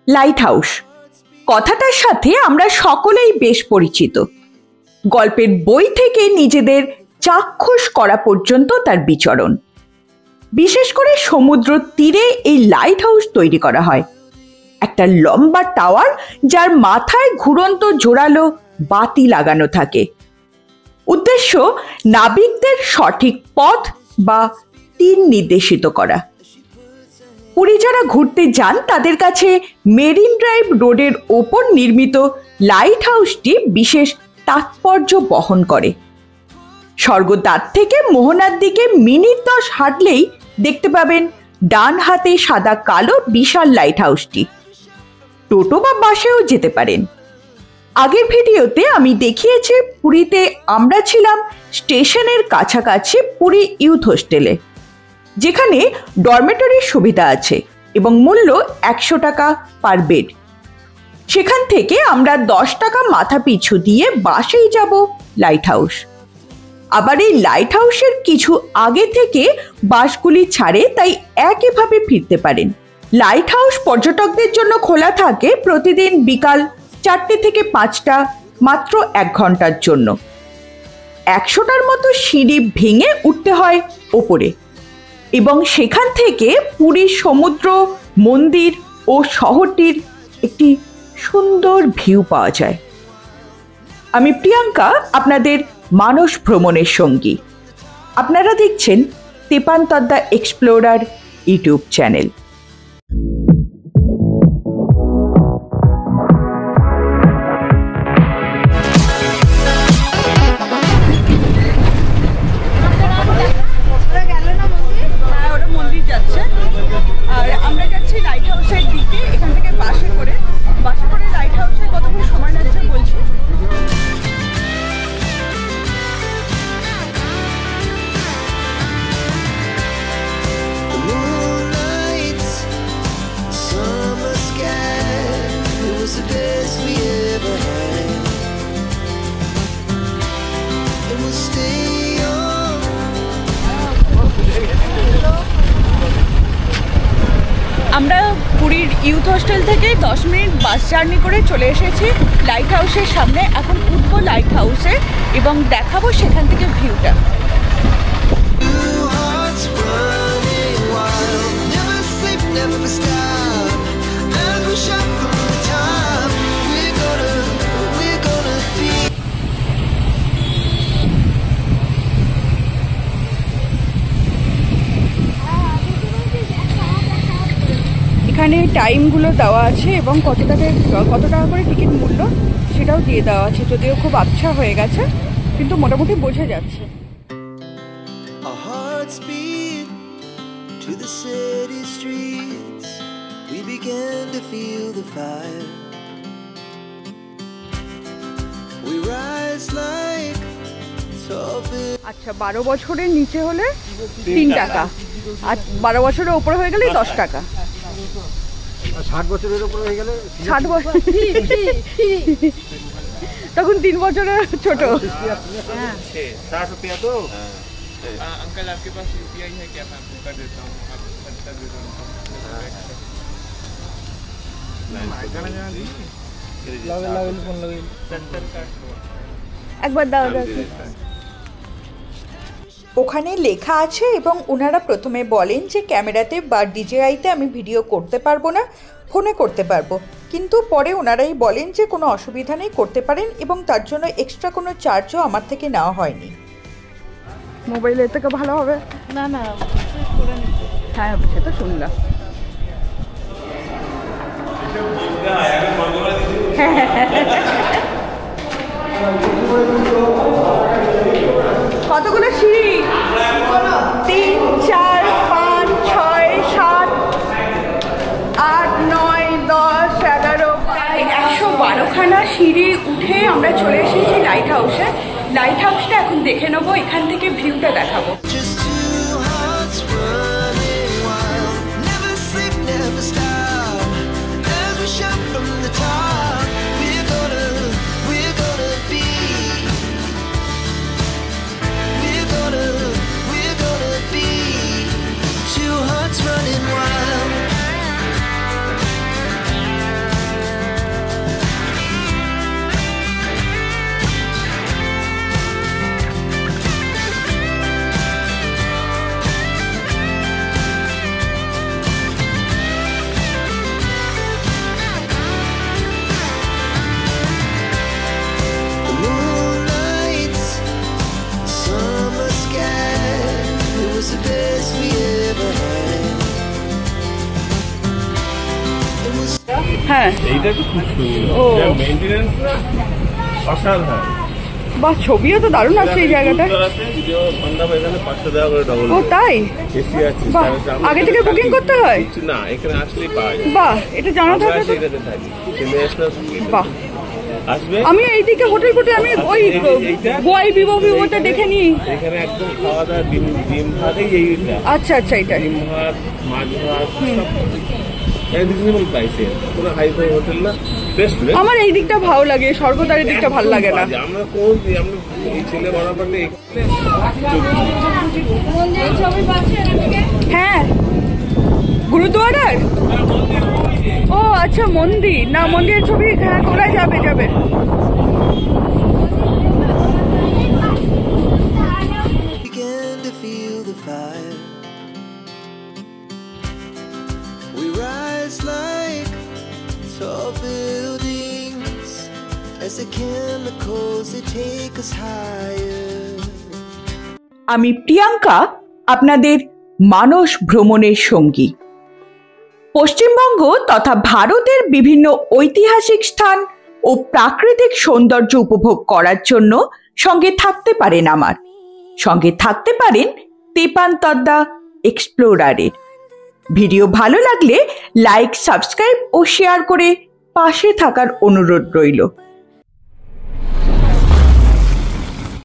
Light house কথাটার সাথে আমরা সকলেই বেশ পরিচিত। গল্পের বই থেকে নিজেদের চাক্ষুষ করা পর্যন্ত তার বিচরণ। বিশেষ করে সমুদ্র তীরে এই লাইট হাউস তৈরি করা হয়। একটা লম্বা টাওয়ার যার মাথায় ঘুরন্ত জোরালো বাতি লাগানো থাকে। উদ্দেশ্য নাবিকদের সঠিক পথ বা তীর নির্দেশিত করা। পুরী যারা ঘুরতে যান তাদের কাছে মেরিন ড্রাইভ রোডের ওপর নির্মিত লাইট হাউসটি বিশেষ তাৎপর্য বহন করে। স্বর্গদ্বার থেকে মোহনার দিকে মিনিট 10 হাঁটলেই দেখতে পাবেন ডান হাতে সাদা কালো বিশাল লাইট হাউসটি। টোটো বা বাসেও যেতে পারেন। আগের ভিডিওতে আমি দেখিয়েছি পুরীতে আমরা ছিলাম স্টেশনের কাছাকাছি পুরী ইউথ হোস্টেলে, যেখানে ডরমেটরির সুবিধা আছে এবং মূল্য 100 টাকা পার বেড। সেখান থেকে আমরা 10 টাকা মাথা পিছু দিয়ে বাসেই যাব লাইট হাউস। আবার এই লাইট হাউসের কিছু আগে থেকে বাসগুলি ছাড়ে, তাই একইভাবে ফিরতে পারেন। লাইট হাউস পর্যটকদের জন্য খোলা থাকে প্রতিদিন বিকাল 4টে থেকে 5টা, মাত্র 1 ঘন্টার জন্য। 100টার মতো সিঁড়ি ভেঙে উঠতে হয় ওপরে এবং সেখান থেকে পুরীর সমুদ্র, মন্দির ও শহরটির একটি সুন্দর ভিউ পাওয়া যায়। আমি প্রিয়াঙ্কা, আপনাদের মানস ভ্রমণের সঙ্গী। আপনারা দেখছেন তেপান্তর দ্য এক্সপ্লোরার ইউটিউব চ্যানেল। আমরা পুরীর ইউথ হোস্টেল থেকে 10 মিনিট বাস জার্নি করে চলে এসেছি লাইট হাউসের সামনে। এখন উঠবো লাইট হাউসে এবং দেখাবো সেখান থেকে ভিউটা। এখানে টাইমগুলো দেওয়া আছে এবং কত টাকা করে টিকিট মূল্য সেটাও দিয়ে দেওয়া আছে, যদিও খুব আবছা হয়ে গেছে কিন্তু মোটামুটি বোঝা যাচ্ছে। আচ্ছা, 12 বছরের নিচে হলে 3 টাকা, আর 12 বছরের উপরে হয়ে গেলে 10 টাকা। 60 বছরের উপরে হয়ে গেলে 60 বছর তখন 3 বছরের ছোট। 60 रुपया तो अंकल आपके पास यूपीआई है क्या? मैं आपको कर देता हूँ, आपको 70 दे दूँ। একবার দাও। ওখানে লেখা আছে এবং ওনারা প্রথমে বলেন যে ক্যামেরাতে বা ডিজেআইতে আমি ভিডিও করতে পারবো না, ফোনে করতে পারবো, কিন্তু পরে ওনারাই বলেন যে কোনো অসুবিধা নেই, করতে পারেন এবং তার জন্য এক্সট্রা কোনো চার্জও আমার থেকে নেওয়া হয়নি। মোবাইলের থেকে ভালো হবে না? না, হ্যাঁ সেটা শুনলাম। কতগুলো সিঁড়ি? 3, 4, 5, 6, 7, 8, 9, 10, 11, 112খানা সিঁড়ি উঠে আমরা চলে এসেছি লাইট হাউসে। লাইট হাউসটা এখন দেখে নেবো, এখান থেকে ভিউটা দেখাবো। হ্যাঁ এইটা তো খুব ও। সুন্দর মেইনটেনেন্স না অসাধারণ। বাহ, ছবিও তো দারুণ আসছে এই জায়গাটা। সন্ধ্যা এখানে 500 টাকা করে ডবল। ও তাই? এসি আছে। বাহ, আগে থেকে বুকিং করতে হয়? কিছু না, এখানে আসলেই পাওয়া যায়। বাহ, এটা জানা আমরা থাকলে তো- এটাতে থাকি। ছেলে আসলে বাহ, আসবে। আমি এইদিকে হোটেল আমি ওই গোয়াই বিবোতে দেখে নিই। এখানে একদম খাওয়া দাওয়া ডিম ভাতেই এইটা। আচ্ছা আচ্ছা, এটা ডিম ভাত, মাছ ভাত সব রিজনেবল প্রাইসে, পুরো হাই ফাই হোটেল না, বেস্ট। আমার এই দিকটা ভালো লাগে, স্বর্গদ্বারের দিকটা ভালো লাগে না। আমরা আমরা এই ছেলে বরাবরটা হ্যাঁ, গুরুদুয়ারার। ও আচ্ছা, মন্দির না, মন্দিরের ছবি হ্যাঁ তোলা যাবে যাবে। Begin to feel the fire. We rise like tall buildings as the chemicals they take us higher. আমি প্রিয়াঙ্কা, আপনাদের মানস ভ্রমণের সঙ্গী। পশ্চিমবঙ্গ তথা ভারতের বিভিন্ন ঐতিহাসিক স্থান ও প্রাকৃতিক সৌন্দর্য উপভোগ করার জন্য সঙ্গে থাকতে পারেন আমার, সঙ্গে থাকতে পারেন তেপান্তদ্দা এক্সপ্লোরারের। ভিডিও ভালো লাগলে লাইক, সাবস্ক্রাইব ও শেয়ার করে পাশে থাকার অনুরোধ রইল।